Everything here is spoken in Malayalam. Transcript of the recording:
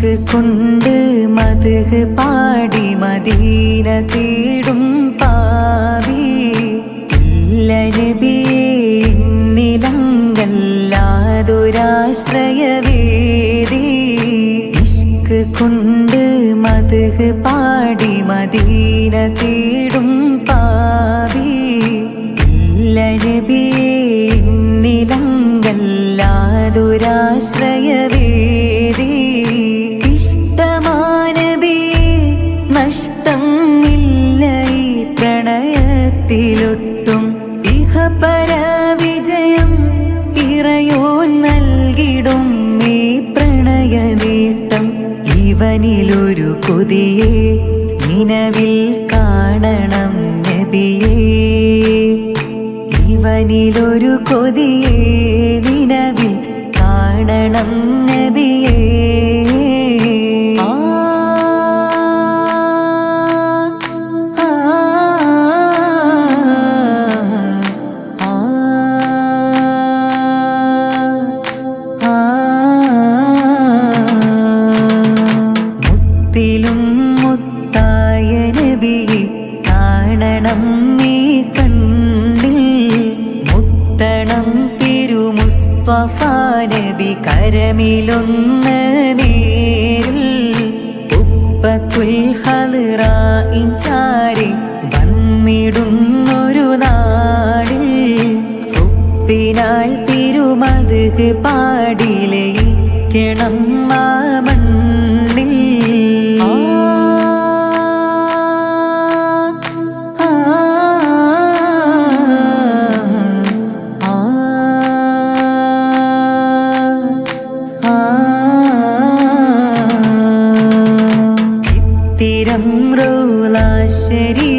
ഇഷ്ക് കൊണ്ട് മദ്ഹ് പാടി മദീന തേടും പാവി ഇല്ല നബിയേ എന്നിലങ്കല്ലാതൊരാശ്രയവേദി ഇഷ്ക് കൊണ്ട് മദ്ഹ് പാടി മദീന തേടും പാവി ഇല്ല നബിയേ എന്നിലങ്കല്ലാതൊരാശ്രയവേദി ഇഷ്ടമാനബിയേ നഷ്ടം ഇല്ല ഈ പ്രണയത്തിലൊട്ടും ഇഹപര വിജയം ഇറയോൻ നൽകിടും ഈ പ്രണയനേട്ടം ഇവനിലൊരു കൊതിയെ നിലവിൽ കാണണം നബിയേ ഇവനിലൊരു കൊതിയെ നിലവിൽ കാണണം നബിയേ മുത്തിലും മുത്തായ നബിയെ കാണണം നീ കണ്ണിൽ മുത്തണം തിരുമുസ്തഫ നബി കരമിലൊന്ന് നേരിൽ ഉപ്പത്തുൽ ഹദ്റാഇൻ ചാരി വന്നിടുന്നൊരു നാടിൽ ഉപ്പിനാൽ തിരുമദ്ഹ് പാടി ലയിക്കണം ആ മണ്ണിൽ ചിത്തിരം റൗള ശരീ